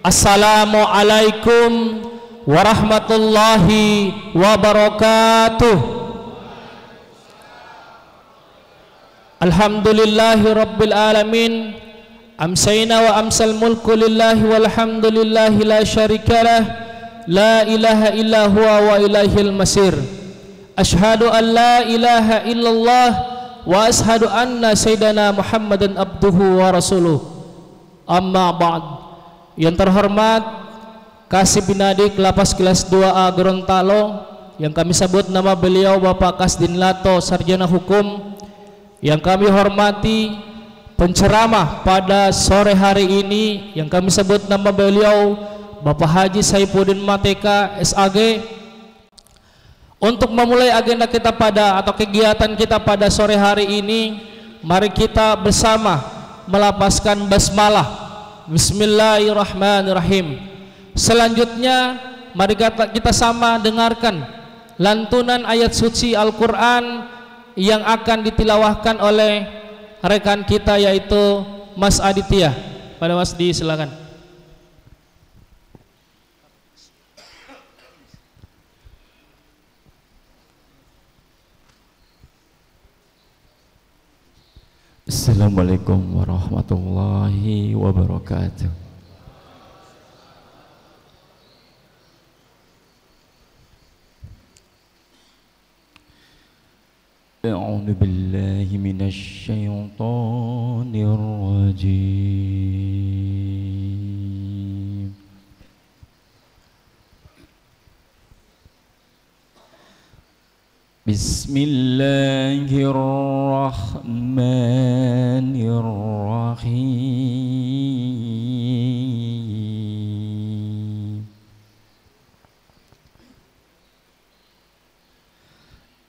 Assalamualaikum warahmatullahi wabarakatuh. Alhamdulillahi rabbil alamin. Amsayna wa amsal mulku lillahi walhamdulillahi la syarikalah. La ilaha illa huwa wa ilaihil masir. Ashhadu an la ilaha illallah wa ashhadu anna sayyidana Muhammadan abduhu wa rasuluh. Amma ba'd. Yang terhormat Kasih Binadik Lapas Kelas 2A Gorontalo, yang kami sebut nama beliau Bapak Kasdin Lato Sarjana Hukum, yang kami hormati penceramah pada sore hari ini, yang kami sebut nama beliau Bapak Haji Saifuddin Mateka SAG. Untuk memulai agenda kita atau kegiatan kita pada sore hari ini, mari kita bersama melapaskan basmalah. Bismillahirrahmanirrahim. Selanjutnya mari kita sama dengarkan lantunan ayat suci Al-Quran yang akan ditilawahkan oleh rekan kita, yaitu Mas Aditya. Pada Mas Di, silakan. Assalamualaikum warahmatullahi wabarakatuh. A'udzu billahi minasy syaithanir rajim. Bismillahirrahmanirrahim.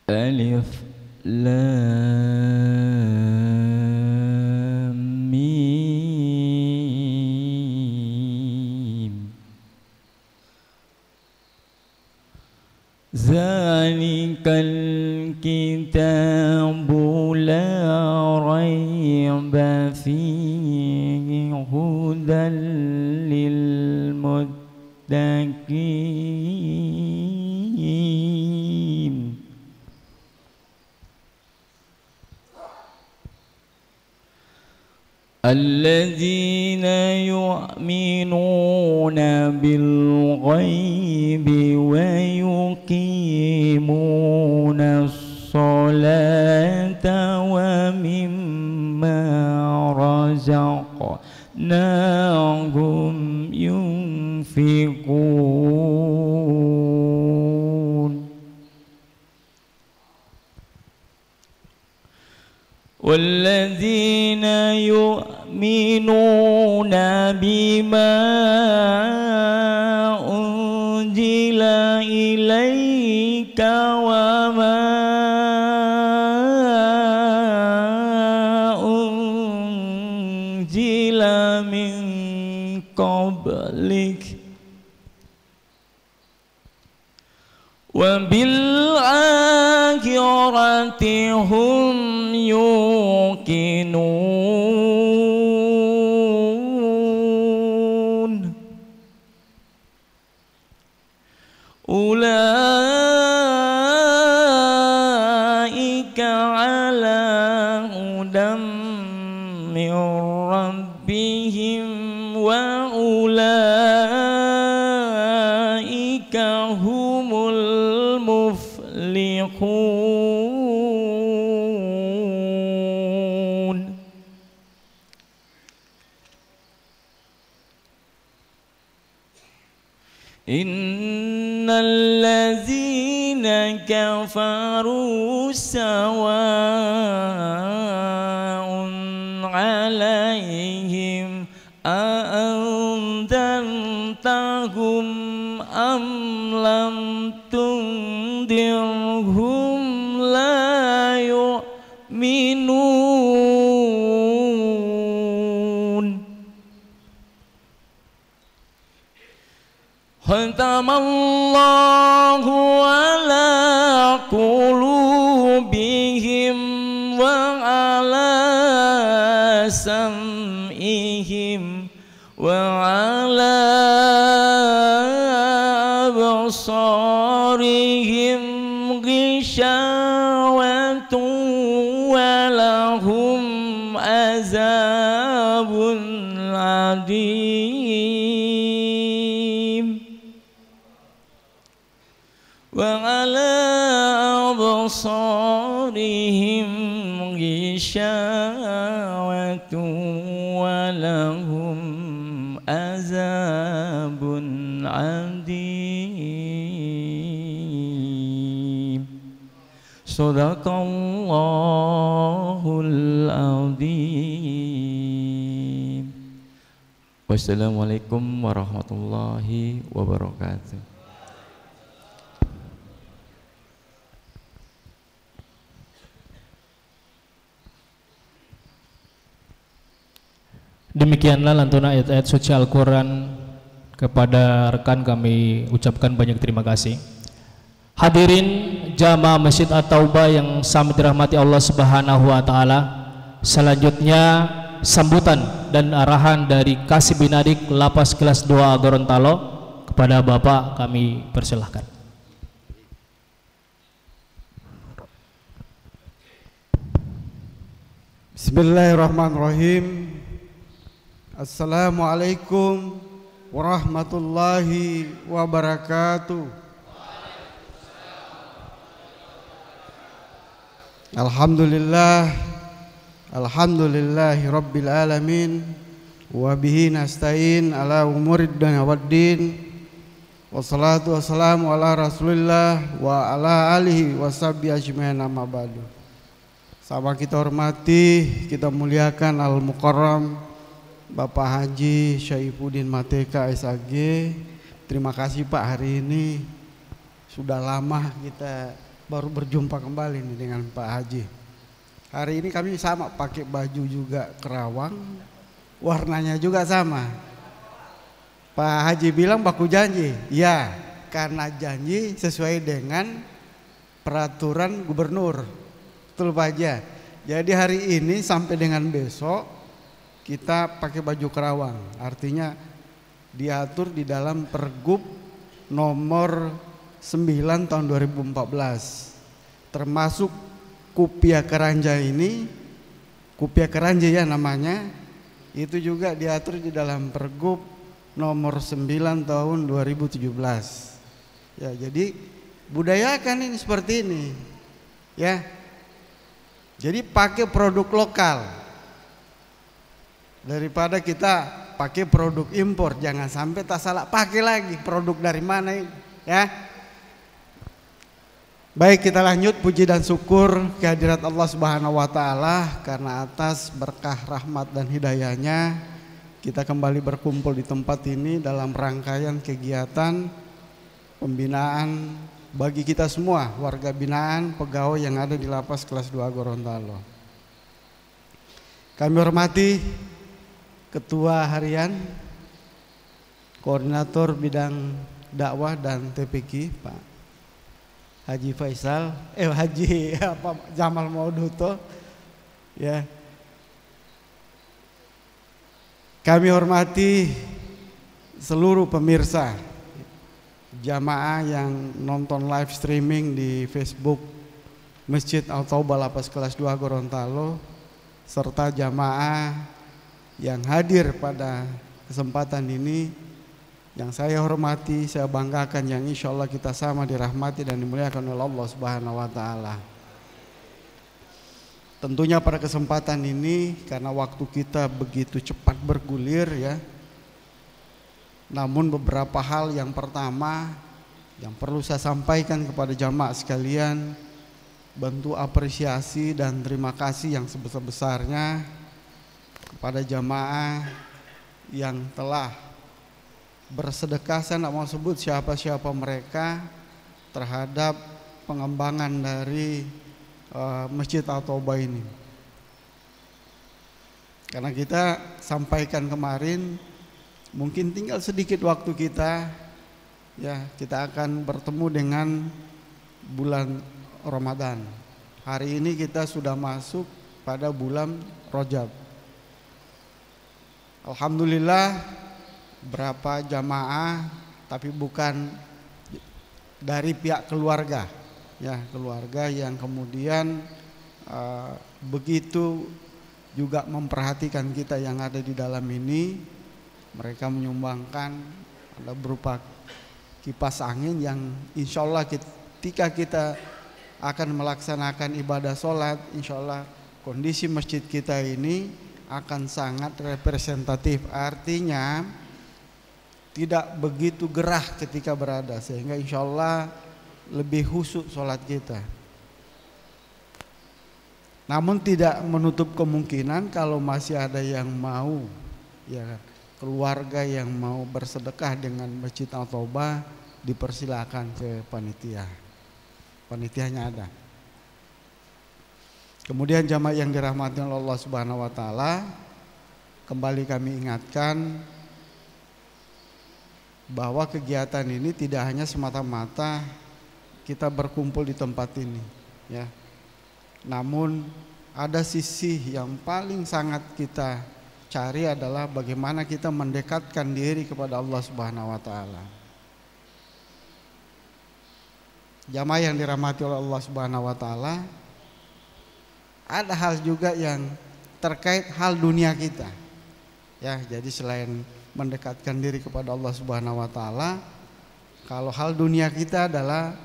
Alif Lam Mim. Zalikal kitabu la raiba fihi hudan lil muttaqin. الذين يؤمنون بالغيب ويقيمون الصلاة ومما رزقناهم ينفقون والذين يؤمنون بما أنزل إليك وما أنزل من قبلك وبالآخرة هم يوقنون أولئك على هدى من ربهم وأولئك هم المفلحون. إن الذين كفروا سواء عليهم أأنذرتهم أم لم تنذرهم لا يؤمنون. ختم الله على قلوبهم وعلى سمعهم وعلى أبصارهم غشاوة ولهم عذاب عظيم وعلى أبصارهم غشاوة ولهم عذاب عظيم صدق الله العظيم. Wassalamualaikum warahmatullahi wabarakatuh. Demikianlah lantunan ayat-ayat suci Al-Quran. Kepada rekan kami ucapkan banyak terima kasih. Hadirin jamaah Masjid At-Taubah yang sangat dirahmati Allah Subhanahu wa taala. Selanjutnya sambutan dan arahan dari Kasih Binadik Lapas Kelas 2 Gorontalo. Kepada Bapak kami persilahkan. Bismillahirrahmanirrahim. Assalamualaikum warahmatullahi wabarakatuh. Alhamdulillah, alhamdulillahi rabbil alamin, wa bihi nasta'in ala umurid dunya waddin. Wassalatu wassalamu ala rasulillah wa ala alihi washabihi ajmain, amma ba'du. Sama kita hormati, kita muliakan Al-Mukarram Bapak Haji Syaifuddin Mateka SAG. Terima kasih Pak, hari ini sudah lama kita baru berjumpa kembali nih dengan Pak Haji. Hari ini kami sama pakai baju juga kerawang, warnanya juga sama. Pak Haji bilang baku janji, ya karena janji sesuai dengan peraturan gubernur. Betul Pak Haji. Jadi hari ini sampai dengan besok kita pakai baju kerawang, artinya diatur di dalam Pergub nomor 9 tahun 2014, termasuk Kupia Keranja ini, Kupia Keranja ya namanya, itu juga diatur di dalam Pergub nomor 9 tahun 2017. Ya, jadi budayakan ini seperti ini, ya. Jadi pakai produk lokal daripada kita pakai produk impor. Jangan sampai tak salah pakai lagi produk dari mana ini, ya. Baik, kita lanjut. Puji dan syukur kehadirat Allah Subhanahu wa taala karena atas berkah rahmat dan hidayahnya kita kembali berkumpul di tempat ini dalam rangkaian kegiatan pembinaan bagi kita semua warga binaan pegawai yang ada di Lapas Kelas 2 Gorontalo. Kami hormati Ketua Harian, Koordinator Bidang Dakwah dan TPQ Pak Haji Faisal, Haji Jamal Mauduto, ya. Kami hormati seluruh pemirsa jamaah yang nonton live streaming di Facebook Masjid At-Taubah Lapas Kelas 2 Gorontalo, serta jamaah yang hadir pada kesempatan ini. Yang saya hormati, saya banggakan, yang insya Allah kita sama dirahmati dan dimuliakan oleh Allah Subhanahu wa taala. Tentunya pada kesempatan ini karena waktu kita begitu cepat bergulir, ya. Namun beberapa hal yang pertama yang perlu saya sampaikan kepada jamaah sekalian, bentuk apresiasi dan terima kasih yang sebesar-besarnya kepada jamaah yang telah bersedekah. Saya tidak mau sebut siapa-siapa mereka terhadap pengembangan dari Masjid At-Taubah ini. Karena kita sampaikan kemarin, mungkin tinggal sedikit waktu kita, ya, kita akan bertemu dengan bulan Ramadan. Hari ini kita sudah masuk pada bulan Rajab. Alhamdulillah berapa jamaah, tapi bukan dari pihak keluarga, ya keluarga yang kemudian begitu juga memperhatikan kita yang ada di dalam ini. Mereka menyumbangkan ada berupa kipas angin yang insya Allah ketika kita akan melaksanakan ibadah sholat, insya Allah kondisi masjid kita ini akan sangat representatif. Artinya tidak begitu gerah ketika berada, sehingga insya Allah lebih khusyuk sholat kita. Namun tidak menutup kemungkinan kalau masih ada yang mau, ya keluarga yang mau bersedekah dengan Masjid At-Taubah, dipersilakan ke panitia. Panitianya ada. Kemudian jamaah yang dirahmati oleh Allah Subhanahu wa taala, kembali kami ingatkan bahwa kegiatan ini tidak hanya semata-mata kita berkumpul di tempat ini, ya. Namun ada sisi yang paling sangat kita cari adalah bagaimana kita mendekatkan diri kepada Allah Subhanahu wa taala. Jamaah yang dirahmati oleh Allah Subhanahu wa taala, ada hal juga yang terkait hal dunia kita. Ya, jadi selain mendekatkan diri kepada Allah Subhanahu wa taala, kalau hal dunia kita adalah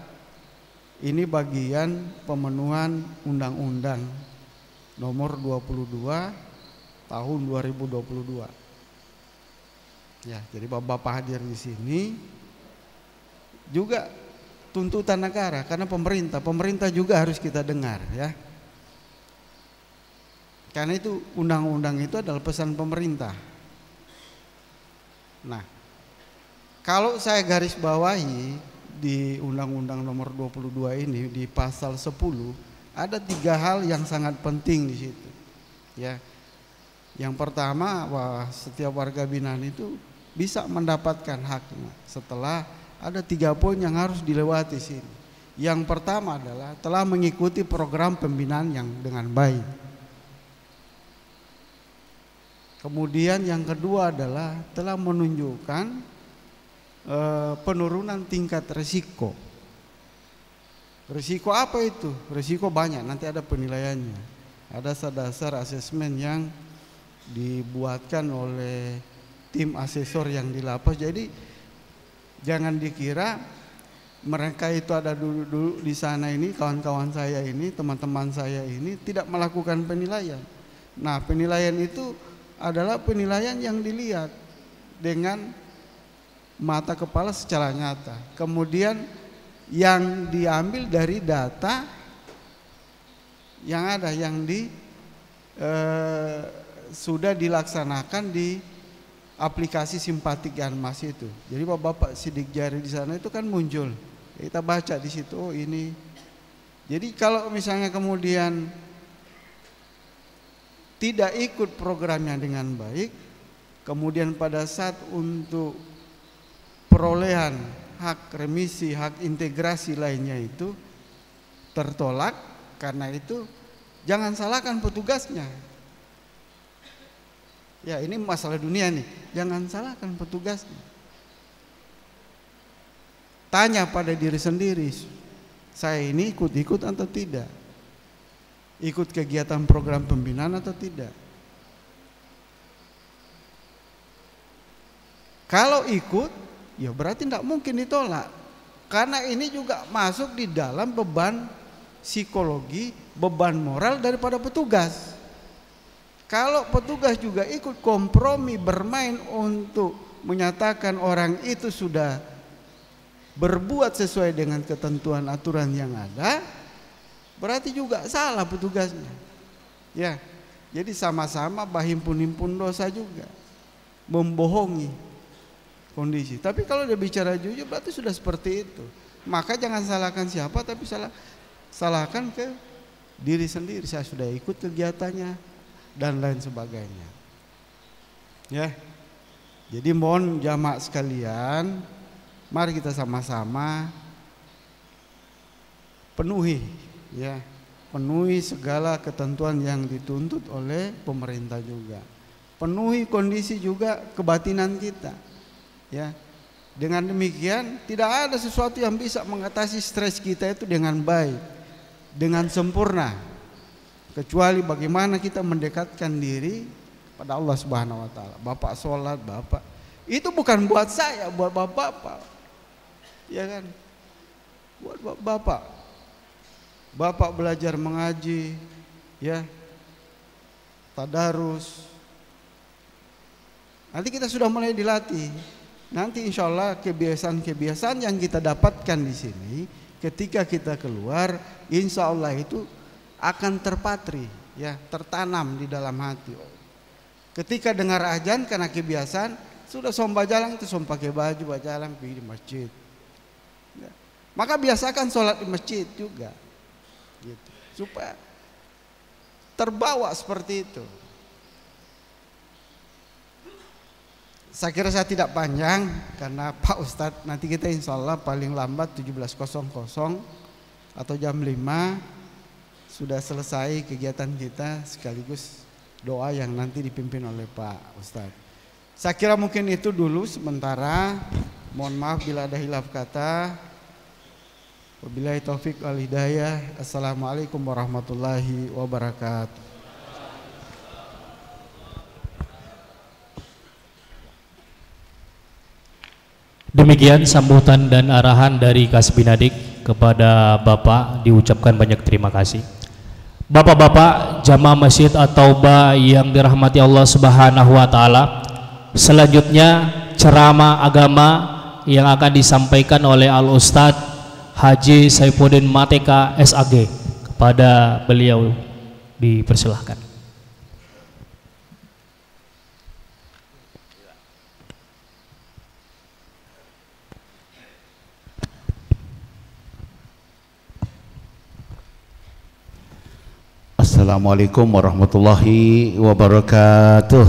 ini bagian pemenuhan Undang-Undang nomor 22 tahun 2022. Ya, jadi Bapak hadir di sini juga tuntutan negara, karena pemerintah juga harus kita dengar, ya. Karena itu undang-undang itu adalah pesan pemerintah. Nah, kalau saya garis bawahi di Undang-Undang nomor 22 ini di pasal 10 ada 3 hal yang sangat penting di situ. Ya. Yang pertama, bahwa setiap warga binaan itu bisa mendapatkan haknya setelah ada 3 poin yang harus dilewati sini. Yang pertama adalah telah mengikuti program pembinaan yang dengan baik. Kemudian yang kedua adalah telah menunjukkan penurunan tingkat risiko. Risiko apa itu? Risiko banyak, nanti ada penilaiannya. Ada dasar asesmen yang dibuatkan oleh tim asesor yang di lapas. Jadi jangan dikira mereka itu ada dulu di sana ini, kawan-kawan saya ini, teman-teman saya ini tidak melakukan penilaian. Nah, penilaian itu adalah penilaian yang dilihat dengan mata kepala secara nyata. Kemudian yang diambil dari data yang ada, yang sudah dilaksanakan di aplikasi Simpatik Yanmas itu. Jadi Bapak sidik jari di sana itu kan muncul. Kita baca di situ, oh ini. Jadi kalau misalnya kemudian tidak ikut programnya dengan baik, kemudian pada saat untuk perolehan hak remisi, hak integrasi lainnya itu tertolak, karena itu jangan salahkan petugasnya. Ya, ini masalah dunia nih, jangan salahkan petugasnya. Tanya pada diri sendiri, saya ini ikut atau tidak? Ikut kegiatan program pembinaan atau tidak? Kalau ikut, ya berarti tidak mungkin ditolak. Karena ini juga masuk di dalam beban psikologi, beban moral daripada petugas. Kalau petugas juga ikut kompromi bermain untuk menyatakan orang itu sudah berbuat sesuai dengan ketentuan aturan yang ada, berarti juga salah petugasnya. Ya, jadi sama-sama berhimpun-himpun dosa juga, membohongi kondisi. Tapi kalau dia bicara jujur berarti sudah seperti itu. Maka jangan salahkan siapa, tapi salahkan ke diri sendiri. Saya sudah ikut kegiatannya dan lain sebagainya. Ya, jadi mohon jamaah sekalian, mari kita sama-sama penuhi, ya, penuhi segala ketentuan yang dituntut oleh pemerintah juga. Penuhi kondisi juga kebatinan kita, ya. Dengan demikian tidak ada sesuatu yang bisa mengatasi stres kita itu dengan baik, dengan sempurna, kecuali bagaimana kita mendekatkan diri pada Allah Subhanahu wa taala. Bapak sholat, Bapak itu bukan buat saya, buat Bapak, ya kan? Buat Bapak. Bapak belajar mengaji, ya, tadarus. Nanti kita sudah mulai dilatih. Nanti insya Allah kebiasaan-kebiasaan yang kita dapatkan di sini, ketika kita keluar, insya Allah itu akan terpatri, ya, tertanam di dalam hati. Ketika dengar azan karena kebiasaan, sudah somba jalan itu som pakai baju jalan pergi di masjid. Ya. Maka biasakan sholat di masjid juga, gitu, supaya terbawa seperti itu. Saya kira saya tidak panjang karena Pak Ustadz nanti kita insya Allah paling lambat 17.00 atau jam 5 sudah selesai kegiatan kita, sekaligus doa yang nanti dipimpin oleh Pak Ustadz. Saya kira mungkin itu dulu sementara. Mohon maaf bila ada hilaf kata. Wabillahi taufik wal hidayah. Assalamualaikum warahmatullahi wabarakatuh. Demikian sambutan dan arahan dari Kasbinadik kepada Bapak, diucapkan banyak terima kasih. Bapak-bapak jamaah Masjid At-Taubah yang dirahmati Allah Subhanahu wa taala, selanjutnya ceramah agama yang akan disampaikan oleh Al-Ustadz Haji Saifuddin Mateka SAG. Kepada beliau dipersilahkan. Assalamualaikum warahmatullahi wabarakatuh.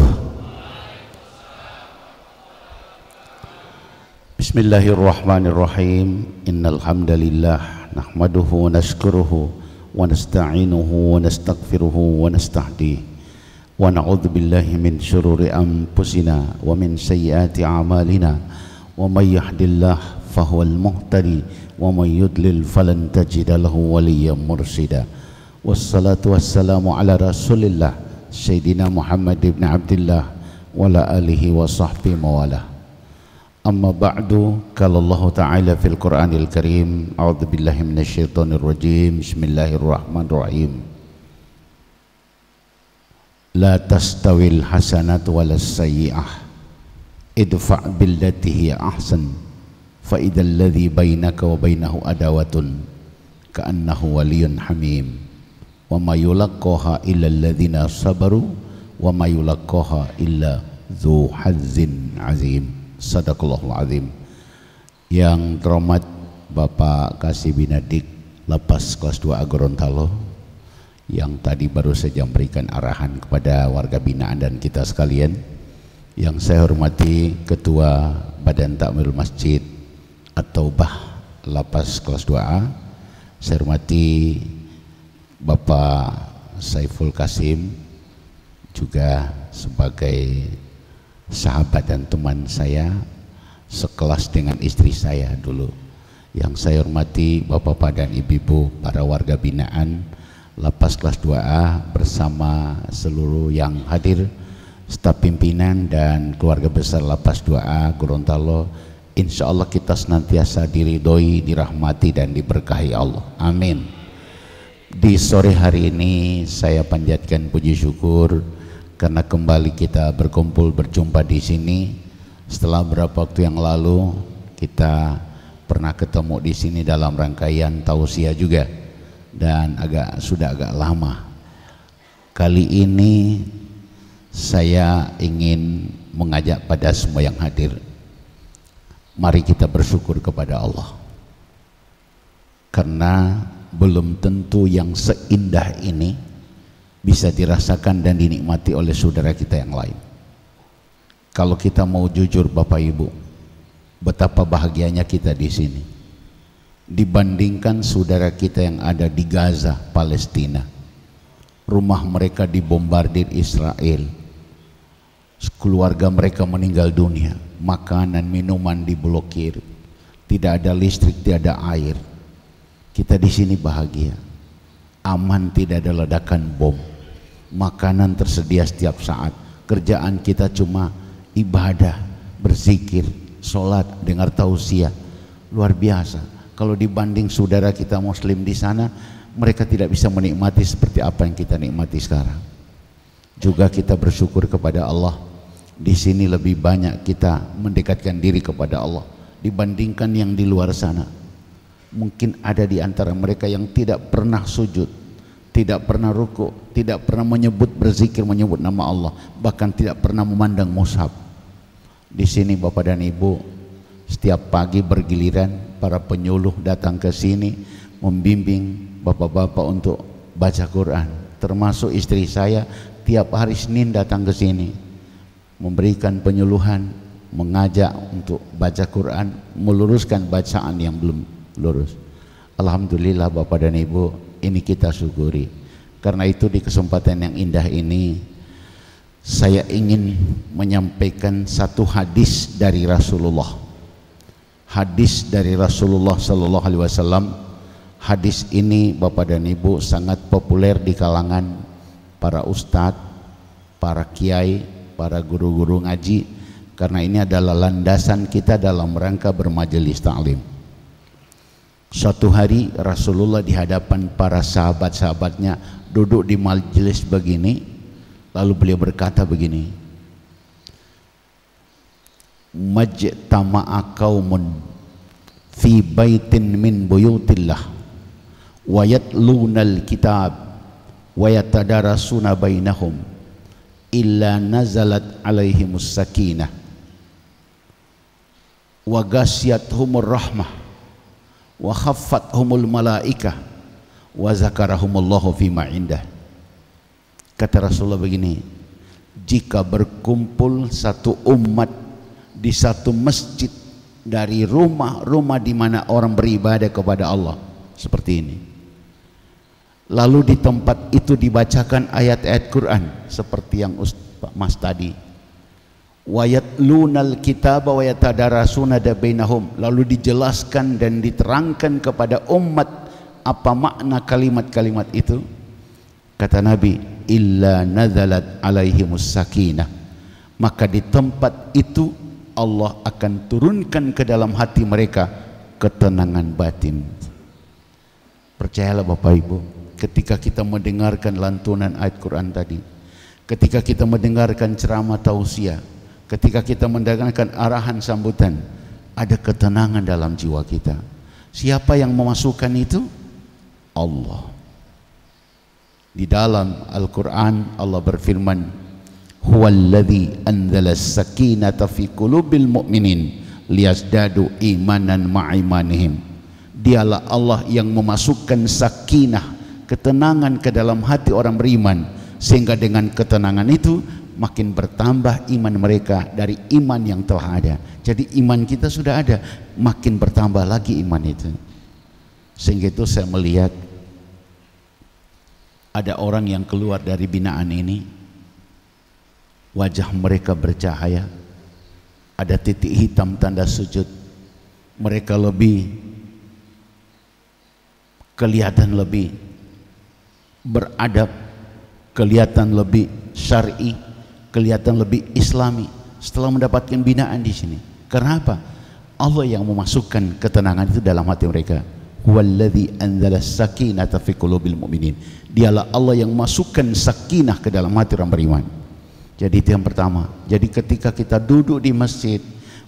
Bismillahirrahmanirrahim. Innal hamdalillah nahmaduhu wa nashkuruhu wa nasta'inuhu wa nastaghfiruhu wa nastahdihi wa na'udzu billahi min syururi anfusina wa min sayyiati a'malina wa may yahdihillahu fahuwal muhtadi wa may yudlil falan tajida lahu waliyyan mursyida. Wassalatu wassalamu ala rasulillah Sayyidina Muhammad ibn Abdillah wa ala alihi wa sahbihi mawalah. Amma ba'du, qala Allah ta'ala fil Qur'anil Karim, a'udzu billahi minasyaitonir rajim. Bismillahirrahmanirrahim. La tastawil hasanatu walas sayyi'ah idfa' billati hiya ahsan fa idzal ladzi bainaka wa bainahu adawatun ka'annahu waliyyun hamim. Wa ma yulaqqaha illa alladzina sabaru wa ma yulaqqaha illa dzu hazzin azim. Sadaqallahul azim. Yang terhormat Bapak Kasbinadik Lapas kelas 2 Gorontalo, yang tadi baru saja memberikan arahan kepada warga binaan dan kita sekalian, yang saya hormati Ketua Badan Takmir Masjid At-Taubah Lapas kelas 2A, saya hormati Bapak Saiful Kasim, juga sebagai sahabat dan teman saya, sekelas dengan istri saya dulu. Yang saya hormati Bapak-bapak dan Ibu-ibu, para warga binaan Lapas kelas 2A bersama seluruh yang hadir, staf pimpinan dan keluarga besar Lapas 2A Gorontalo. Insya Allah kita senantiasa diridhoi, dirahmati dan diberkahi Allah. Amin. Di sore hari ini saya panjatkan puji syukur karena kembali kita berkumpul berjumpa di sini. Setelah beberapa waktu yang lalu kita pernah ketemu di sini dalam rangkaian tausiah juga, dan sudah agak lama. Kali ini saya ingin mengajak pada semua yang hadir, mari kita bersyukur kepada Allah, karena belum tentu yang seindah ini bisa dirasakan dan dinikmati oleh saudara kita yang lain. Kalau kita mau jujur Bapak Ibu, betapa bahagianya kita di sini dibandingkan saudara kita yang ada di Gaza, Palestina. Rumah mereka dibombardir Israel, keluarga mereka meninggal dunia, makanan, minuman diblokir, tidak ada listrik, tidak ada air. Kita di sini bahagia, aman, tidak ada ledakan bom, makanan tersedia setiap saat. Kerjaan kita cuma ibadah, berzikir, sholat, dengar tausiah. Luar biasa. Kalau dibanding saudara kita muslim di sana, mereka tidak bisa menikmati seperti apa yang kita nikmati sekarang. Juga kita bersyukur kepada Allah, di sini lebih banyak kita mendekatkan diri kepada Allah dibandingkan yang di luar sana. Mungkin ada di antara mereka yang tidak pernah sujud, tidak pernah ruku, tidak pernah menyebut berzikir, menyebut nama Allah, bahkan tidak pernah memandang mushaf. Di sini Bapak dan Ibu, setiap pagi bergiliran para penyuluh datang ke sini membimbing bapak-bapak untuk baca Quran. Termasuk istri saya tiap hari Senin datang ke sini memberikan penyuluhan, mengajak untuk baca Quran, meluruskan bacaan yang belum lurus. Alhamdulillah Bapak dan Ibu, ini kita syukuri. Karena itu di kesempatan yang indah ini saya ingin menyampaikan satu hadis dari Rasulullah. Hadis dari Rasulullah sallallahu alaihi wasallam. Hadis ini Bapak dan Ibu sangat populer di kalangan para ustadz, para kiai, para guru-guru ngaji, karena ini adalah landasan kita dalam rangka bermajelis ta'lim. Suatu hari Rasulullah di hadapan para sahabat-sahabatnya duduk di majelis begini, lalu beliau berkata begini, majtama'a qaumun fi baitin min buyutillah wa yatlunal kitab wa yatadarasuna bainahum illa nazalat alaihimus sakinah wa ghasyiyatuhumur rahmah wa khaffathumul malaikah wa zakarahumullahu fima indah. Kata Rasulullah begini, jika berkumpul satu umat di satu masjid dari rumah-rumah di mana orang beribadah kepada Allah seperti ini, lalu di tempat itu dibacakan ayat-ayat Quran seperti yang Mas tadi, wa yatlunal kitaba wa yatadarasuna bainahum, lalu dijelaskan dan diterangkan kepada umat apa makna kalimat-kalimat itu. Kata Nabi, illa nazalat alaihimus sakinah, maka di tempat itu Allah akan turunkan ke dalam hati mereka ketenangan batin. Percayalah Bapak Ibu, ketika kita mendengarkan lantunan ayat Quran tadi, ketika kita mendengarkan ceramah tausiah, ketika kita mendengarkan arahan sambutan, ada ketenangan dalam jiwa kita. Siapa yang memasukkan itu? Allah. Di dalam Al-Quran Allah berfirman, huwallazi anzala as-sakinata fi qulubil mu'minin liyazdadu imanan ma'imanihim. Dialah Allah yang memasukkan sakinah, ketenangan ke dalam hati orang beriman, sehingga dengan ketenangan itu makin bertambah iman mereka dari iman yang telah ada. Jadi iman kita sudah ada, makin bertambah lagi iman itu. Sehingga itu saya melihat ada orang yang keluar dari binaan ini, wajah mereka bercahaya, ada titik hitam tanda sujud, mereka lebih kelihatan lebih beradab, kelihatan lebih syar'i, kelihatan lebih islami setelah mendapatkan binaan di sini. Karena apa? Allah yang memasukkan ketenangan itu dalam hati mereka. Huwallazi anzala as-sakinata fi qulubil mu'minin. Dialah Allah yang masukkan sakinah ke dalam hati orang beriman. Jadi itu yang pertama. Jadi ketika kita duduk di masjid,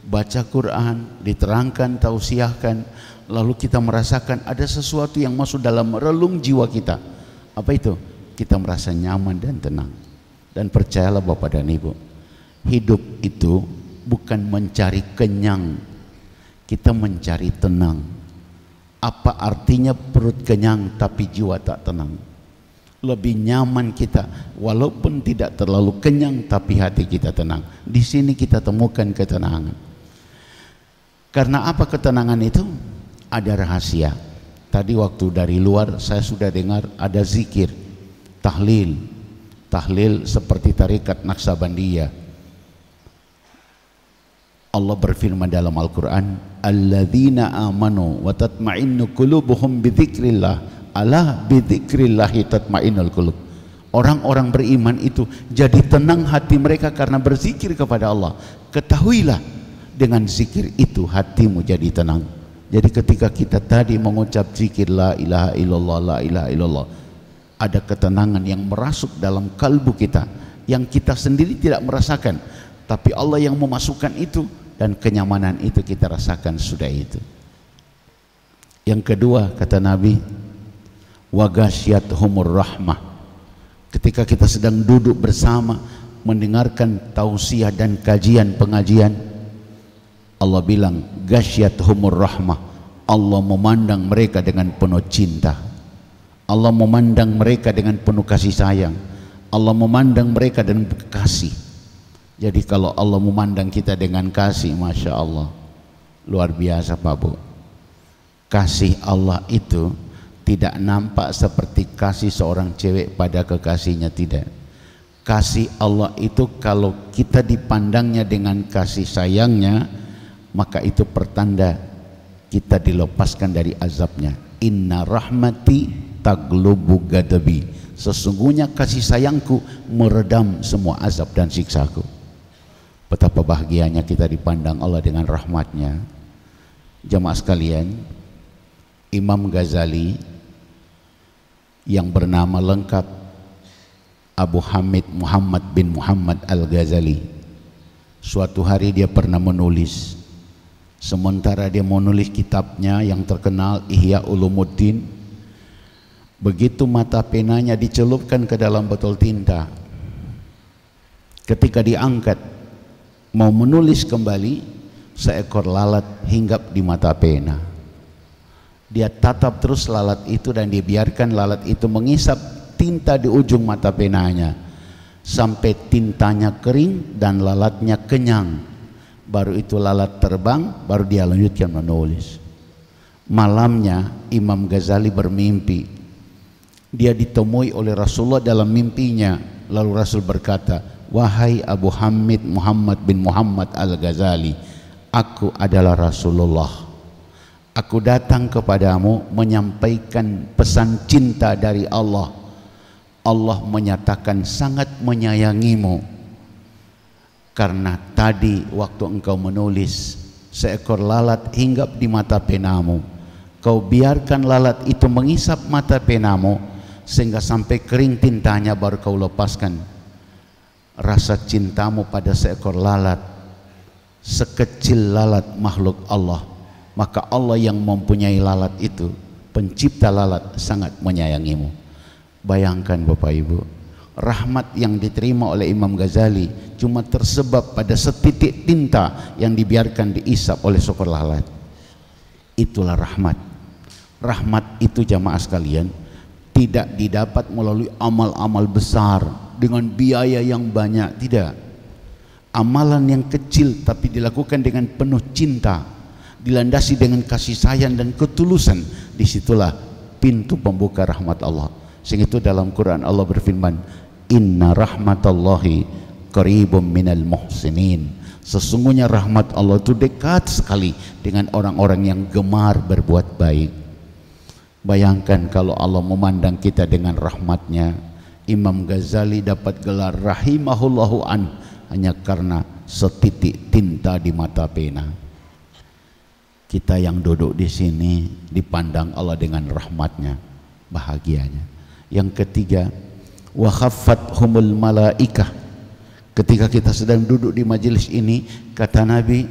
baca Quran, diterangkan, tausiahkan, lalu kita merasakan ada sesuatu yang masuk dalam relung jiwa kita. Apa itu? Kita merasa nyaman dan tenang. Dan percayalah Bapak dan Ibu, hidup itu bukan mencari kenyang, kita mencari tenang. Apa artinya perut kenyang tapi jiwa tak tenang? Lebih nyaman kita walaupun tidak terlalu kenyang tapi hati kita tenang. Di sini kita temukan ketenangan. Karena apa ketenangan itu? Ada rahasia. Tadi waktu dari luar saya sudah dengar ada zikir, tahlil. Tahlil seperti tarikat Naqsabandiyah. Allah berfirman dalam Al-Quran, alladzina amanu wa tatma'innu qulubuhum bidzikrillah, ala bidzikrillahi tatma'innul qulub. Orang-orang beriman itu jadi tenang hati mereka karena berzikir kepada Allah. Ketahuilah, dengan zikir itu hatimu jadi tenang. Jadi ketika kita tadi mengucap zikir la ilaha illallah, la ilaha illallah, ada ketenangan yang merasuk dalam kalbu kita yang kita sendiri tidak merasakan, tapi Allah yang memasukkan itu, dan kenyamanan itu kita rasakan sudah itu. Yang kedua, kata Nabi, wa ghasyiyatuhumur rahmah. Ketika kita sedang duduk bersama mendengarkan tausiah dan kajian pengajian, Allah bilang ghasyiyatuhumur rahmah. Allah memandang mereka dengan penuh cinta. Allah memandang mereka dengan penuh kasih sayang. Allah memandang mereka dengan kasih. Jadi kalau Allah memandang kita dengan kasih, Masya Allah, luar biasa Pak Bu. Kasih Allah itu tidak nampak seperti kasih seorang cewek pada kekasihnya, tidak. Kasih Allah itu kalau kita dipandangnya dengan kasih sayangnya, maka itu pertanda kita dilepaskan dari azabnya. Inna rahmati taglubu gadabi. Sesungguhnya kasih sayangku meredam semua azab dan siksaku. Betapa bahagianya kita dipandang Allah dengan rahmatnya. Jamaah sekalian, Imam Ghazali yang bernama lengkap Abu Hamid Muhammad bin Muhammad Al-Ghazali, suatu hari dia pernah menulis. Sementara dia menulis kitabnya yang terkenal Ihya Ulumuddin, begitu mata penanya dicelupkan ke dalam botol tinta, ketika diangkat mau menulis kembali, seekor lalat hinggap di mata pena. Dia tatap terus lalat itu dan dibiarkan lalat itu mengisap tinta di ujung mata penanya sampai tintanya kering dan lalatnya kenyang. Baru itu lalat terbang, baru dia lanjutkan menulis. Malamnya Imam Ghazali bermimpi. Dia ditemui oleh Rasulullah dalam mimpinya. Lalu Rasul berkata, wahai Abu Hamid Muhammad bin Muhammad Al-Ghazali, aku adalah Rasulullah. Aku datang kepadamu menyampaikan pesan cinta dari Allah. Allah menyatakan sangat menyayangimu, karena tadi waktu engkau menulis, seekor lalat hinggap di mata penamu. Kau biarkan lalat itu mengisap mata penamu sehingga sampai kering tintanya, baru kau lepaskan. Rasa cintamu pada seekor lalat, sekecil lalat makhluk Allah, maka Allah yang mempunyai lalat itu, pencipta lalat, sangat menyayangimu. Bayangkan Bapak Ibu, rahmat yang diterima oleh Imam Ghazali cuma tersebab pada setitik tinta yang dibiarkan diisap oleh seekor lalat. Itulah rahmat. Rahmat itu jamaah sekalian tidak didapat melalui amal-amal besar dengan biaya yang banyak, tidak. Amalan yang kecil tapi dilakukan dengan penuh cinta, dilandasi dengan kasih sayang dan ketulusan, disitulah pintu pembuka rahmat Allah. Sehingga itu dalam Quran Allah berfirman, inna rahmatallahi qaribum minal muhsinin. Sesungguhnya rahmat Allah itu dekat sekali dengan orang-orang yang gemar berbuat baik. Bayangkan kalau Allah memandang kita dengan rahmatnya. Imam Ghazali dapat gelar rahimahullahu an hanya karena setitik tinta di mata pena. Kita yang duduk di sini dipandang Allah dengan rahmatnya, bahagianya. Yang ketiga, wa khaffathumul malaikah. Ketika kita sedang duduk di majelis ini, kata Nabi,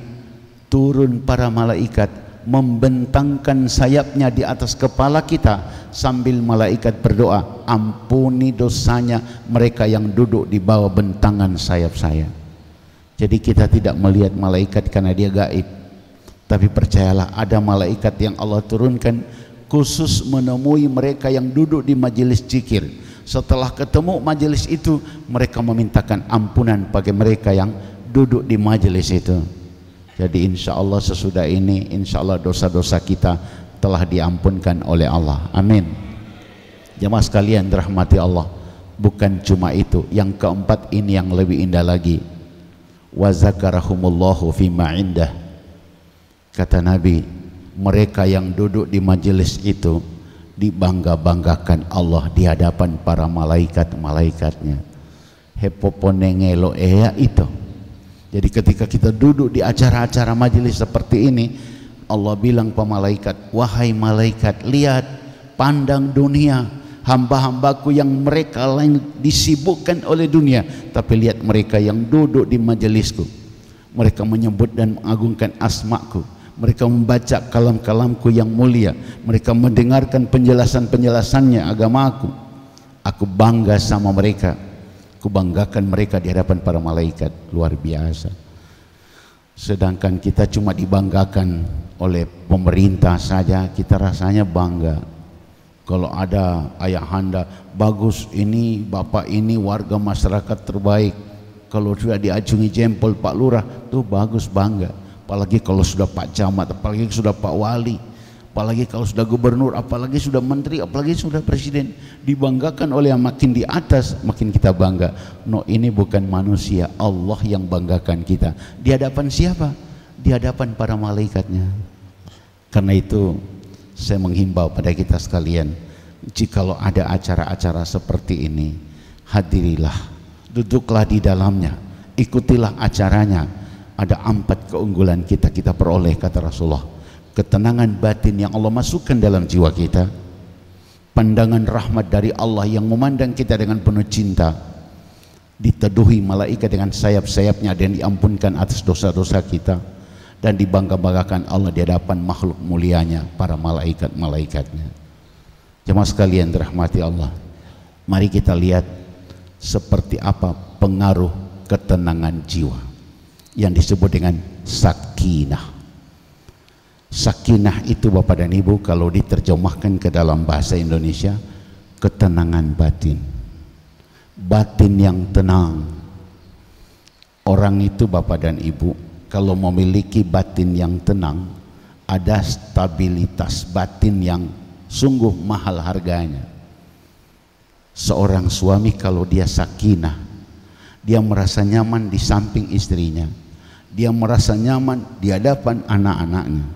turun para malaikat membentangkan sayapnya di atas kepala kita sambil malaikat berdoa, ampuni dosanya mereka yang duduk di bawah bentangan sayap saya. Jadi kita tidak melihat malaikat karena dia gaib, tapi percayalah ada malaikat yang Allah turunkan khusus menemui mereka yang duduk di majelis zikir. Setelah ketemu majelis itu, mereka memintakan ampunan bagi mereka yang duduk di majelis itu. Jadi insya Allah sesudah ini, insya Allah dosa-dosa kita telah diampunkan oleh Allah. Amin. Jamaah sekalian dirahmati Allah, bukan cuma itu, yang keempat ini yang lebih indah lagi. wa zakarahumullahu fima indah. Kata Nabi, mereka yang duduk di majelis itu dibangga-banggakan Allah di hadapan para malaikat-malaikatnya. Hepoponengelo itu. Jadi ketika kita duduk di acara-acara majelis seperti ini, Allah bilang ke malaikat, wahai malaikat, lihat, pandang dunia, hamba-hambaku yang mereka lain disibukkan oleh dunia, tapi lihat mereka yang duduk di majelisku, mereka menyebut dan mengagungkan asmaku, mereka membaca kalam-kalamku yang mulia, mereka mendengarkan penjelasan-penjelasannya agamaku. Aku bangga sama mereka, aku banggakan mereka di hadapan para malaikat. Luar biasa. Sedangkan kita cuma dibanggakan oleh pemerintah saja, kita rasanya bangga. Kalau ada ayahanda, bagus ini, bapak ini warga masyarakat terbaik. Kalau sudah diacungi jempol Pak Lurah, tuh bagus, bangga. Apalagi kalau sudah Pak Camat, apalagi sudah Pak Wali, apalagi kalau sudah gubernur, apalagi sudah menteri, apalagi sudah presiden. Dibanggakan oleh yang makin di atas, makin kita bangga. No, ini bukan manusia, Allah yang banggakan kita. Di hadapan siapa? Di hadapan para malaikatnya. Karena itu saya menghimbau pada kita sekalian, jikalau ada acara-acara seperti ini, hadirilah, duduklah di dalamnya, ikutilah acaranya. Ada 4 keunggulan kita peroleh, kata Rasulullah. Ketenangan batin yang Allah masukkan dalam jiwa kita, pandangan rahmat dari Allah yang memandang kita dengan penuh cinta, diteduhi malaikat dengan sayap-sayapnya dan diampunkan atas dosa-dosa kita, dan dibangga-banggakan Allah di hadapan makhluk mulianya, para malaikat-malaikatnya. Jemaah sekalian dirahmati Allah, mari kita lihat seperti apa pengaruh ketenangan jiwa yang disebut dengan sakinah. Sakinah itu Bapak dan Ibu kalau diterjemahkan ke dalam bahasa Indonesia, ketenangan batin. Batin yang tenang. Orang itu Bapak dan Ibu kalau memiliki batin yang tenang, ada stabilitas batin yang sungguh mahal harganya. Seorang suami kalau dia sakinah, dia merasa nyaman di samping istrinya, dia merasa nyaman di hadapan anak-anaknya.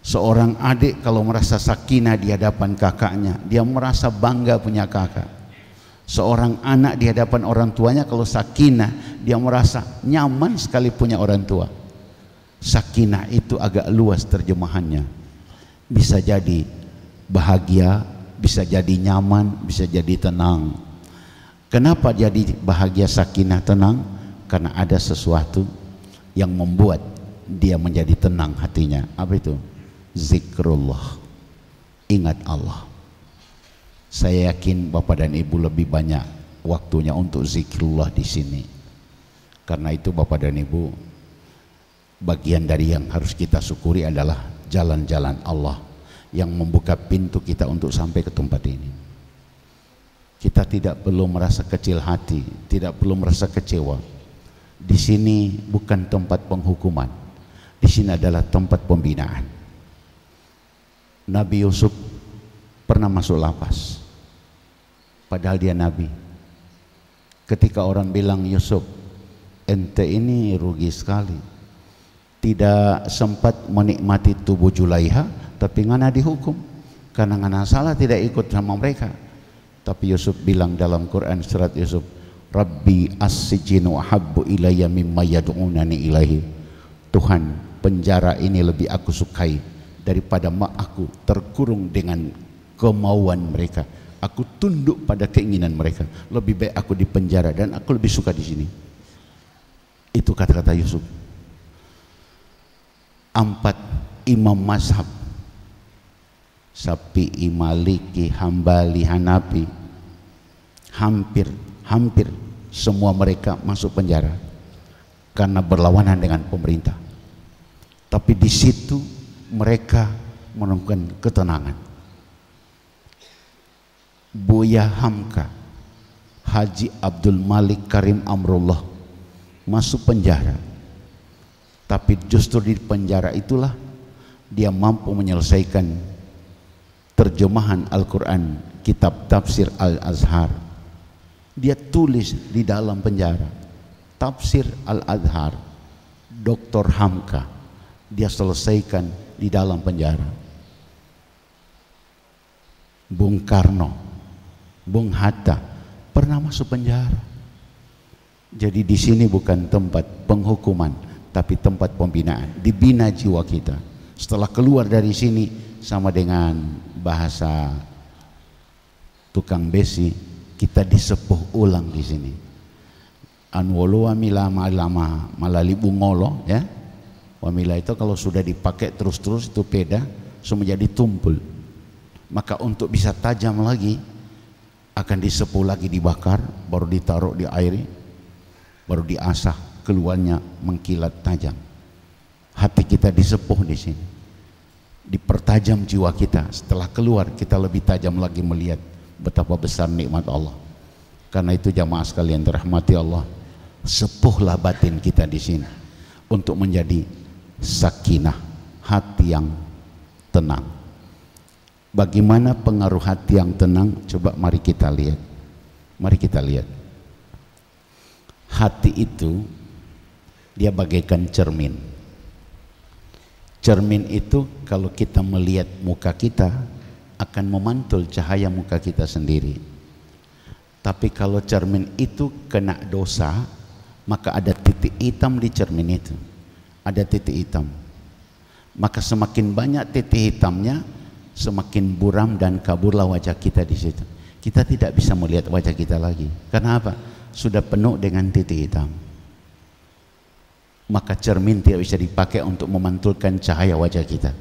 Seorang adik kalau merasa sakinah di hadapan kakaknya, dia merasa bangga punya kakak. Seorang anak di hadapan orang tuanya kalau sakinah, dia merasa nyaman sekali punya orang tua. Sakinah itu agak luas terjemahannya. Bisa jadi bahagia, bisa jadi nyaman, bisa jadi tenang. Kenapa jadi bahagia, sakinah, tenang? Karena ada sesuatu yang membuat dia menjadi tenang hatinya. Apa itu? Zikrullah, ingat Allah. Saya yakin Bapak dan Ibu lebih banyak waktunya untuk zikrullah di sini. Karena itu Bapak dan Ibu, bagian dari yang harus kita syukuri adalah jalan-jalan Allah yang membuka pintu kita untuk sampai ke tempat ini. Kita tidak perlu merasa kecil hati, tidak perlu merasa kecewa. Di sini bukan tempat penghukuman, di sini adalah tempat pembinaan. Nabi Yusuf pernah masuk lapas, padahal dia Nabi. Ketika orang bilang, Yusuf, ente ini rugi sekali, tidak sempat menikmati tubuh Julaiha, tapi ngana dihukum karena ngana salah tidak ikut sama mereka. Tapi Yusuf bilang dalam Quran surat Yusuf, Rabbi as-sijinu ahabbu ilayya mimma yad'unani ilaihi. Tuhan, penjara ini lebih aku sukai daripada aku terkurung dengan kemauan mereka. Aku tunduk pada keinginan mereka. Lebih baik aku di penjara dan aku lebih suka di sini. Itu kata-kata Yusuf. 4 imam mazhab, Syafi'i, Maliki, Hambali, Hanafi, hampir semua mereka masuk penjara karena berlawanan dengan pemerintah. Tapi di situ mereka menemukan ketenangan. Buya Hamka, Haji Abdul Malik Karim Amrullah masuk penjara, tapi justru di penjara itulah dia mampu menyelesaikan terjemahan Al-Quran, kitab tafsir Al-Azhar. Dia tulis di dalam penjara, tafsir Al-Azhar, Dr. Hamka, dia selesaikan di dalam penjara. Bung Karno, Bung Hatta pernah masuk penjara. Jadi di sini bukan tempat penghukuman, tapi tempat pembinaan. Dibina jiwa kita. Setelah keluar dari sini, sama dengan bahasa tukang besi, kita disepuh ulang di sini. Anwolo wamila malama malali bungolo, ya. Wamila itu kalau sudah dipakai terus-terus itu peda, semua jadi tumpul. Maka untuk bisa tajam lagi, akan disepuh lagi, dibakar, baru ditaruh di air, baru diasah, keluarnya mengkilat tajam. Hati kita disepuh di sini, dipertajam jiwa kita. Setelah keluar kita lebih tajam lagi melihat betapa besar nikmat Allah. Karena itu jamaah sekalian dirahmati Allah, sepuhlah batin kita di sini untuk menjadi sakinah, hati yang tenang. Bagaimana pengaruh hati yang tenang? Coba mari kita lihat. Mari kita lihat. Hati itu dia bagaikan cermin. Cermin itu kalau kita melihat muka kita akan memantul cahaya muka kita sendiri. Tapi kalau cermin itu kena dosa, maka ada titik hitam di cermin itu. Ada titik hitam. Maka semakin banyak titik hitamnya, semakin buram dan kaburlah wajah kita di situ. Kita tidak bisa melihat wajah kita lagi. Karena apa? Sudah penuh dengan titik hitam. Maka cermin tidak bisa dipakai untuk memantulkan cahaya wajah kita.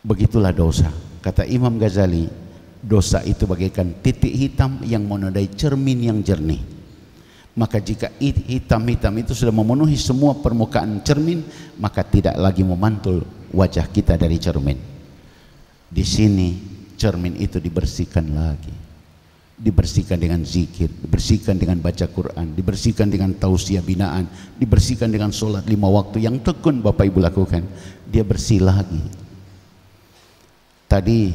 Begitulah dosa. Kata Imam Ghazali, dosa itu bagaikan titik hitam yang menodai cermin yang jernih. Maka jika hitam-hitam itu sudah memenuhi semua permukaan cermin, maka tidak lagi memantul wajah kita dari cermin. Di sini cermin itu dibersihkan lagi, dibersihkan dengan zikir, dibersihkan dengan baca Quran, dibersihkan dengan tausiah binaan, dibersihkan dengan sholat 5 waktu yang tekun Bapak Ibu lakukan. Dia bersih lagi. Tadi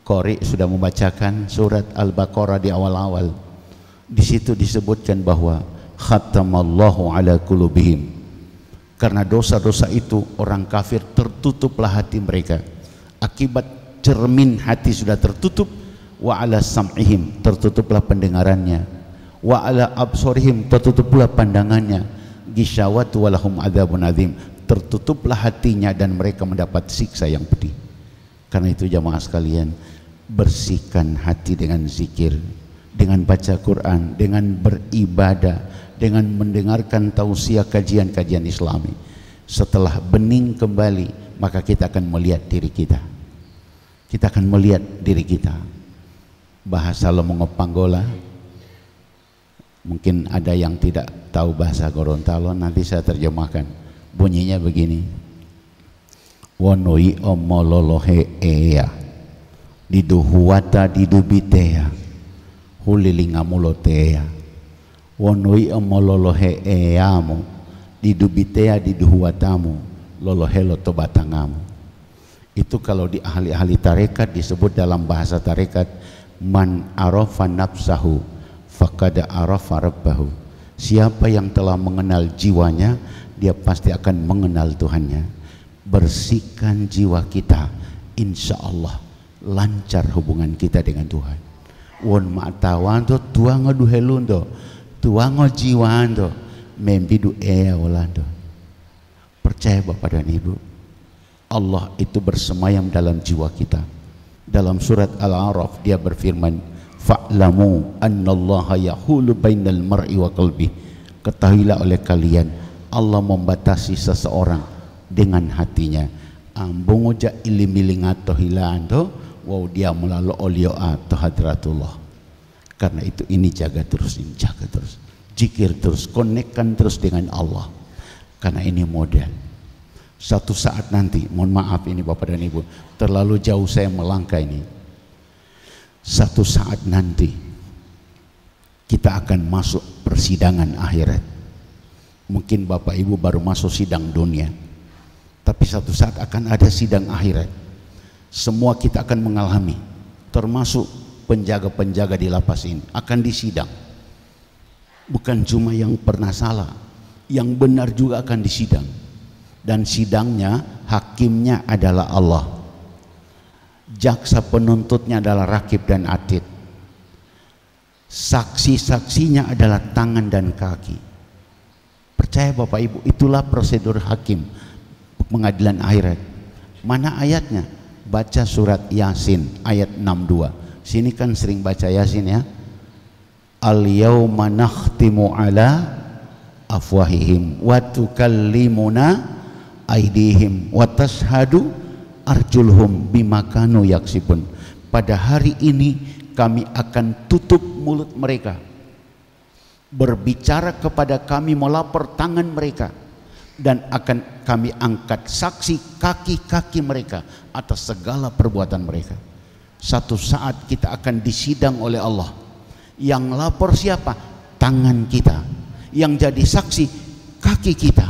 Qori sudah membacakan surat Al-Baqarah di awal-awal. Di situ disebutkan bahwa khatamallahu ala qulubihim. Karena dosa-dosa itu orang kafir tertutuplah hati mereka. Akibat cermin hati sudah tertutup, wa ala sam'ihim, tertutuplah pendengarannya, wa ala absorihim, tertutuplah pandangannya, gisawatu walahum adzabun adzim, tertutuplah hatinya dan mereka mendapat siksa yang pedih. Karena itu jamaah sekalian, bersihkan hati dengan zikir, dengan baca Quran, dengan beribadah, dengan mendengarkan tausiah kajian-kajian Islami. Setelah bening kembali, maka kita akan melihat diri kita. Kita akan melihat diri kita. Bahasa Lomongopanggola, mungkin ada yang tidak tahu bahasa Gorontalo, nanti saya terjemahkan. Bunyinya begini: wonoi omololohe eya diduhuwata didubitea hulilingamulotea wonoi omololohe eyamu didubitea diduhuwatamu lolohelo tobatangamu. Itu kalau di ahli-ahli tarekat disebut dalam bahasa tarekat, man arafa nafsahu faqad arafa rabbahu. Siapa yang telah mengenal jiwanya, dia pasti akan mengenal Tuhannya. Bersihkan jiwa kita, insya Allah lancar hubungan kita dengan Tuhan. Won ma'tawanto tuango duhelundo tuango jiwando membidu walando. Percaya Bapak dan Ibu, Allah itu bersemayam dalam jiwa kita. Dalam surat Al-A'raf dia berfirman, fa'lamu annallaha yahulu bainal mar'i wa qalbi. Ketahuilah oleh kalian, Allah membatasi seseorang dengan hatinya. Ambung oja ilim-ilingato hilanto wow dia melalui olio atau hadratullah. Karena itu ini jaga terus, zikir terus, konekkan terus dengan Allah. Karena ini model. Satu saat nanti, mohon maaf ini Bapak dan Ibu, terlalu jauh saya melangkah ini. Satu saat nanti kita akan masuk persidangan akhirat. Mungkin Bapak Ibu baru masuk sidang dunia, tapi satu saat akan ada sidang akhirat. Semua kita akan mengalami, termasuk penjaga-penjaga di lapas ini akan disidang. Bukan cuma yang pernah salah, yang benar juga akan disidang. Dan sidangnya, hakimnya adalah Allah. Jaksa penuntutnya adalah rakib dan atid. Saksi-saksinya adalah tangan dan kaki. Percaya Bapak Ibu, itulah prosedur hakim pengadilan akhirat. Mana ayatnya? Baca surat Yasin ayat 62. Sini kan sering baca Yasin ya. Al-yawma nakhtimu ala afwahihim wa tukallimuna aydihim wa tashhadu arjulhum bima kanu yaksibun. Pada hari ini kami akan tutup mulut mereka, berbicara kepada kami, melapor tangan mereka, dan akan kami angkat saksi kaki-kaki mereka atas segala perbuatan mereka. Satu saat kita akan disidang oleh Allah. Yang lapor siapa? Tangan kita. Yang jadi saksi kaki kita.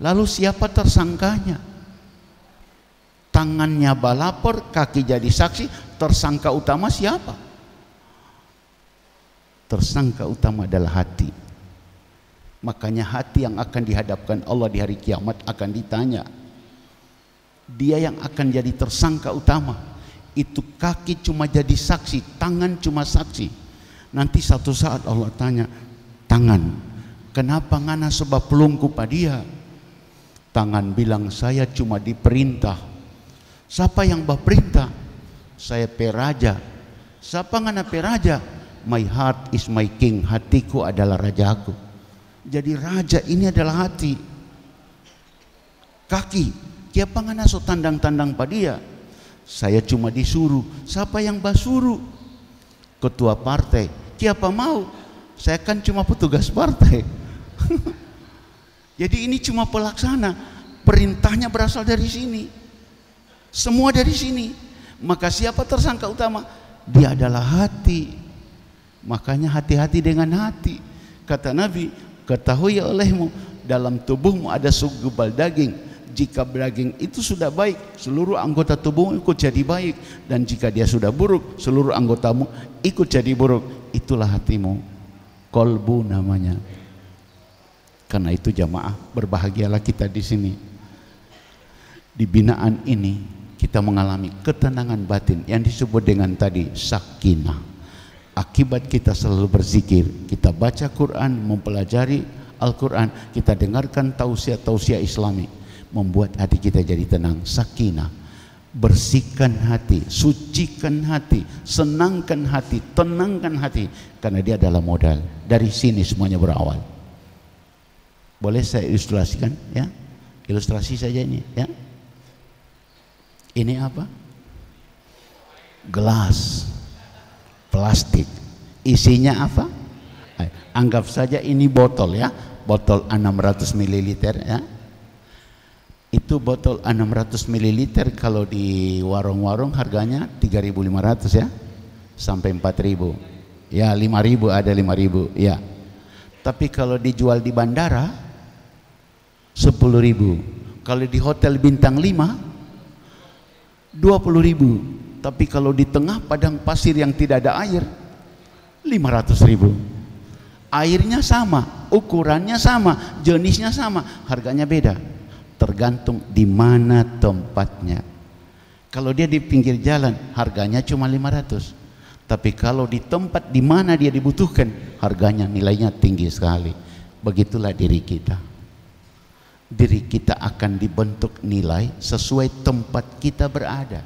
Lalu siapa tersangkanya? Tangannya balapor, kaki jadi saksi, tersangka utama siapa? Tersangka utama adalah hati. Makanya hati yang akan dihadapkan Allah di hari kiamat akan ditanya. Dia yang akan jadi tersangka utama. Itu kaki cuma jadi saksi, tangan cuma saksi. Nanti satu saat Allah tanya, tangan, kenapa ngana sebab pelungku padia? Tangan bilang, saya cuma diperintah. Siapa yang berperintah? Saya peraja. Siapa ngana peraja? My heart is my king. Hatiku adalah rajaku. Jadi raja ini adalah hati. Kaki, siapa ngana so tandang-tandang padia? Saya cuma disuruh. Siapa yang basuruh? Ketua partai. Siapa mau? Saya kan cuma petugas partai. Jadi ini cuma pelaksana. Perintahnya berasal dari sini. Semua dari sini. Maka siapa tersangka utama? Dia adalah hati. Makanya hati-hati dengan hati. Kata Nabi, ketahui olehmu, dalam tubuhmu ada segumpal daging. Jika daging itu sudah baik, seluruh anggota tubuhmu ikut jadi baik. Dan jika dia sudah buruk, seluruh anggotamu ikut jadi buruk. Itulah hatimu. Kolbu namanya. Karena itu jamaah, berbahagialah kita di sini. Di binaan ini kita mengalami ketenangan batin yang disebut dengan tadi sakinah. Akibat kita selalu berzikir, kita baca Quran, mempelajari Al-Quran, kita dengarkan tausiah-tausiah Islami, membuat hati kita jadi tenang, sakinah. Bersihkan hati, sucikan hati, senangkan hati, tenangkan hati, karena dia adalah modal. Dari sini semuanya berawal. Boleh saya ilustrasikan ya? Ilustrasi saja ini ya. Ini apa? Gelas plastik. Isinya apa? Anggap saja ini botol ya, botol 600 ml ya. Itu botol 600 ml kalau di warung-warung harganya 3.500 ya, sampai 4.000 ya, 5.000 ada 5.000 ya. Tapi kalau dijual di bandara 10.000, kalau di hotel bintang 5 20.000, tapi kalau di tengah padang pasir yang tidak ada air 500.000. Airnya sama, ukurannya sama, jenisnya sama, harganya beda. Tergantung di mana tempatnya. Kalau dia di pinggir jalan, harganya cuma 500. Tapi kalau di tempat di mana dia dibutuhkan, harganya, nilainya tinggi sekali. Begitulah diri kita. Diri kita akan dibentuk nilai sesuai tempat kita berada.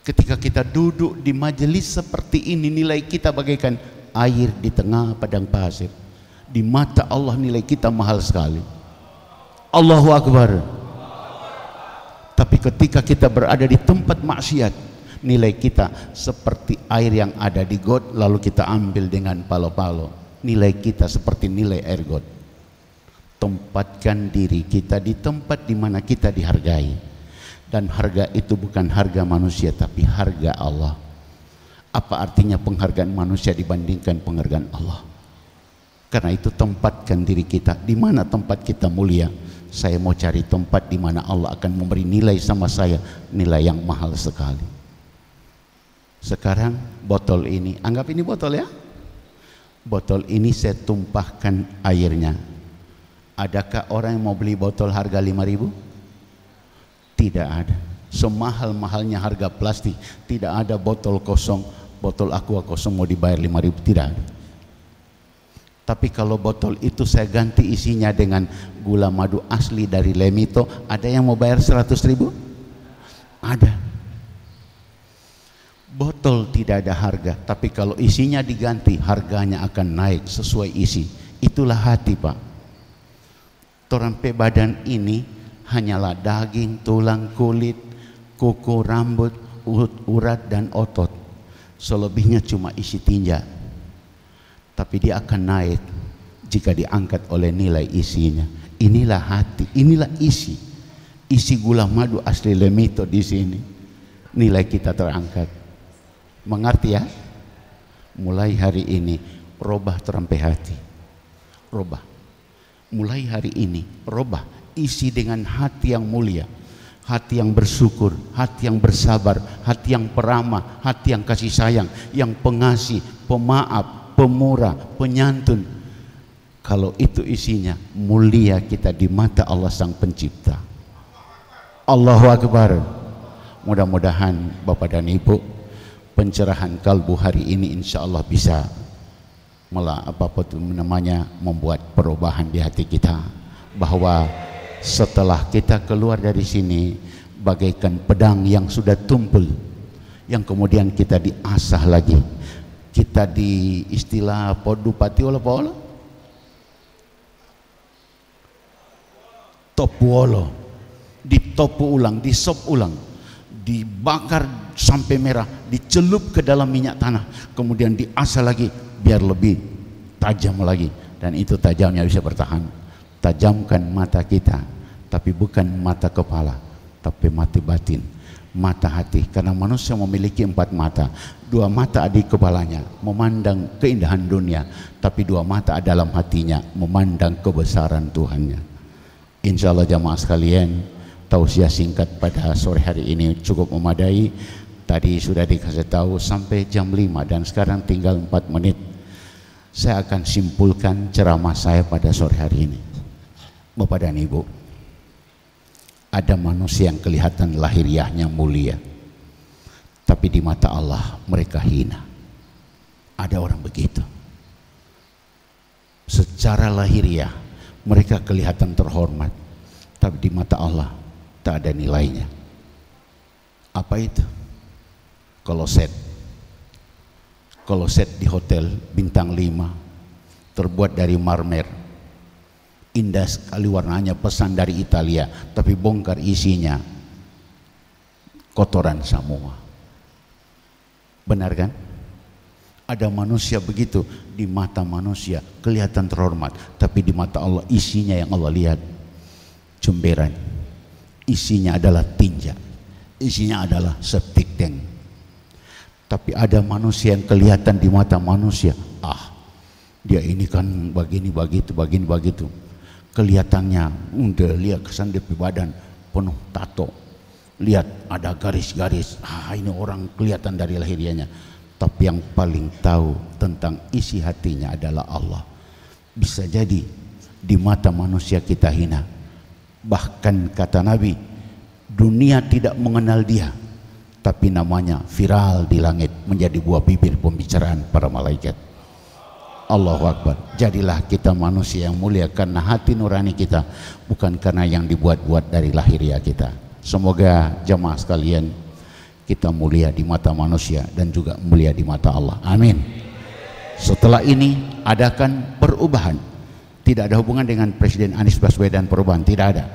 Ketika kita duduk di majelis seperti ini, nilai kita bagaikan air di tengah padang pasir. Di mata Allah nilai kita mahal sekali. Allahu Akbar. Tapi ketika kita berada di tempat maksiat, nilai kita seperti air yang ada di got lalu kita ambil dengan palo-palo. Nilai kita seperti nilai air got. Tempatkan diri kita di tempat di mana kita dihargai. Dan harga itu bukan harga manusia tapi harga Allah. Apa artinya penghargaan manusia dibandingkan penghargaan Allah? Karena itu tempatkan diri kita di mana tempat kita mulia. Saya mau cari tempat di mana Allah akan memberi nilai sama saya, nilai yang mahal sekali. Sekarang botol ini, anggap ini botol ya. botol ini saya tumpahkan airnya. Adakah orang yang mau beli botol harga 5.000? Tidak ada. Semahal-mahalnya harga plastik, tidak ada botol kosong, botol aqua kosong mau dibayar 5.000, tidak ada. Tapi kalau botol itu saya ganti isinya dengan gula madu asli dari Lemito, ada yang mau bayar 100.000? Ada. Botol tidak ada harga, tapi kalau isinya diganti, harganya akan naik sesuai isi. Itulah hati, Pak. Torampe badan ini hanyalah daging, tulang, kulit, kuku, rambut, urat dan otot. Selebihnya cuma isi tinja. Tapi dia akan naik jika diangkat oleh nilai isinya. Inilah hati, inilah isi. Isi gula madu asli Lemito di sini. Nilai kita terangkat. Mengerti ya? Mulai hari ini robah terampai hati. Robah. Mulai hari ini robah, isi dengan hati yang mulia, hati yang bersyukur, hati yang bersabar, hati yang peramah, hati yang kasih sayang, yang pengasih, pemaaf, pemurah, penyantun. Kalau itu isinya, mulia kita di mata Allah Sang Pencipta. Allahu Akbar. Mudah-mudahan Bapak dan Ibu, pencerahan kalbu hari ini insya Allah bisa membuat perubahan di hati kita, bahwa setelah kita keluar dari sini bagaikan pedang yang sudah tumpul, yang kemudian kita diasah lagi, kita di istilah podupati olah pola topuolo, ditopu ulang, disop ulang, dibakar sampai merah, dicelup ke dalam minyak tanah, kemudian diasah lagi biar lebih tajam lagi, dan itu tajamnya bisa bertahan. Tajamkan mata kita, tapi bukan mata kepala, tapi mata batin, mata hati. Karena manusia memiliki 4 mata. 2 mata ada di kepalanya memandang keindahan dunia, tapi 2 mata dalam hatinya memandang kebesaran Tuhannya. Insya Allah jamaah sekalian, tausiah singkat pada sore hari ini cukup memadai. Tadi sudah dikasih tahu sampai jam 5 dan sekarang tinggal 4 menit. Saya akan simpulkan ceramah saya pada sore hari ini. Bapak dan Ibu, ada manusia yang kelihatan lahiriahnya mulia, tapi di mata Allah mereka hina. Ada orang begitu. Secara lahiriah mereka kelihatan terhormat, tapi di mata Allah tak ada nilainya. Apa itu? Kloset di hotel bintang 5 terbuat dari marmer, indah sekali warnanya, pesan dari Italia, tapi bongkar isinya kotoran semua. Benar kan? Ada manusia begitu, di mata manusia kelihatan terhormat, tapi di mata Allah isinya yang Allah lihat cemberan, isinya adalah tinja, isinya adalah septic tank. Tapi ada manusia yang kelihatan di mata manusia, dia ini kan begini begitu, kelihatannya udah lihat kesan di badan penuh tato, lihat ada garis-garis, ini orang kelihatan dari lahirianya. Tapi yang paling tahu tentang isi hatinya adalah Allah. Bisa jadi di mata manusia kita hina, bahkan kata Nabi, dunia tidak mengenal dia, tapi namanya viral di langit, menjadi buah bibir pembicaraan para malaikat. Allahu Akbar. Jadilah kita manusia yang mulia karena hati nurani kita, bukan karena yang dibuat-buat dari lahiriah kita. Semoga jamaah sekalian kita mulia di mata manusia dan juga mulia di mata Allah. Amin. Setelah ini adakan perubahan. Tidak ada hubungan dengan Presiden Anies Baswedan perubahan, tidak ada.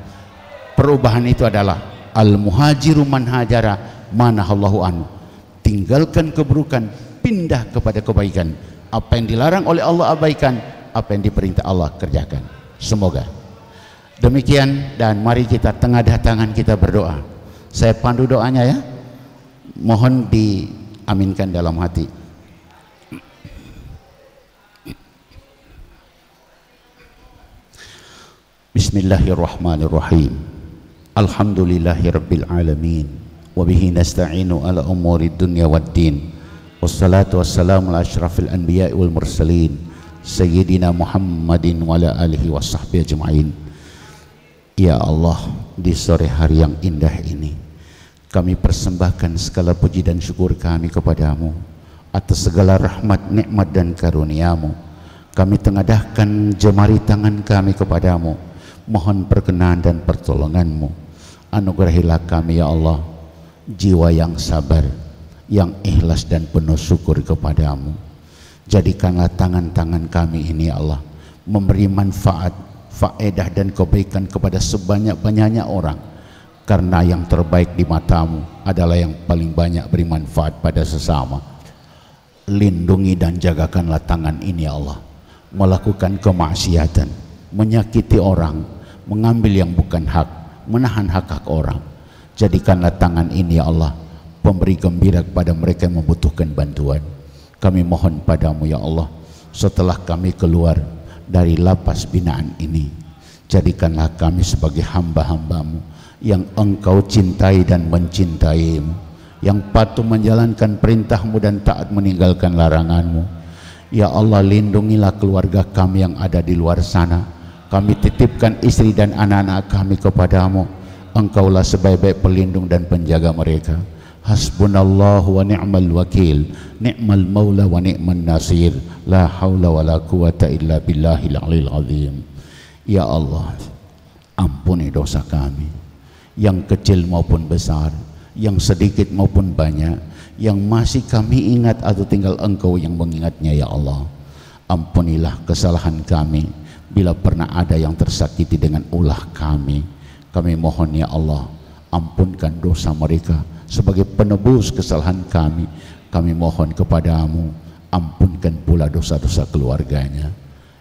Perubahan itu adalah al-muhajiru man hajara manahallahu anhu. Tinggalkan keburukan, pindah kepada kebaikan. Apa yang dilarang oleh Allah abaikan, apa yang diperintah Allah kerjakan. Semoga demikian, dan mari kita tengadah tangan kita berdoa. Saya pandu doanya ya, mohon diaminkan dalam hati. Bismillahirrahmanirrahim. Alhamdulillahirabbil alamin. Wa bihi nasta'inu ala umuri dunya waddin. Wassalatu wassalamu ala asyrafil anbiya'i wal mursalin Sayyidina Muhammadin wa ala alihi wa sahbihi ajma'in. Ya Allah, di sore hari yang indah ini kami persembahkan segala puji dan syukur kami kepadamu atas segala rahmat, nikmat dan karunia-Mu. Kami tengadahkan jemari tangan kami kepadamu, mohon perkenan dan pertolongan-Mu. Anugerahilah kami ya Allah jiwa yang sabar, yang ikhlas dan penuh syukur kepadamu. Jadikanlah tangan-tangan kami ini ya Allah memberi manfaat, faedah dan kebaikan kepada sebanyak-banyaknya orang, karena yang terbaik di matamu adalah yang paling banyak beri manfaat pada sesama. Lindungi dan jagakanlah tangan ini ya Allah melakukan kemaksiatan, menyakiti orang, mengambil yang bukan hak, menahan hak-hak orang. Jadikanlah tangan ini ya Allah pemberi gembira kepada mereka yang membutuhkan bantuan. Kami mohon padamu ya Allah, setelah kami keluar dari lapas binaan ini, jadikanlah kami sebagai hamba-hambamu yang engkau cintai dan mencintaimu, yang patuh menjalankan perintahmu dan taat meninggalkan laranganmu. Ya Allah, lindungilah keluarga kami yang ada di luar sana. Kami titipkan istri dan anak-anak kami kepadamu. Engkaulah sebaik-baik pelindung dan penjaga mereka. Hasbunallahu wa ni'mal wakil, ni'mal maula wa ni'man nasir, la haula wa la quwata illa billahil aliyil azim. Ya Allah, ampuni dosa kami, yang kecil maupun besar, yang sedikit maupun banyak, yang masih kami ingat atau tinggal engkau yang mengingatnya ya Allah. Ampunilah kesalahan kami bila pernah ada yang tersakiti dengan ulah kami. Kami mohon ya Allah, ampunkan dosa mereka sebagai penebus kesalahan kami. Kami mohon kepadamu, ampunkan pula dosa-dosa keluarganya.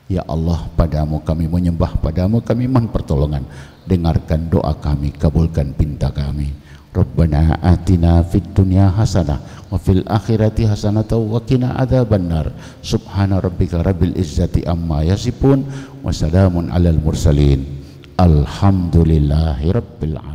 Ya Allah, padamu kami menyembah, padamu kami mohon pertolongan. Dengarkan doa kami, kabulkan pinta kami. Rabbana atina fid dunya hasanah wa fil akhirati hasanah wa qina adzabannar. Subhana rabbika rabbil izzati amma yasifun wa salamun alal mursalin. Alhamdulillahi rabbil alamin.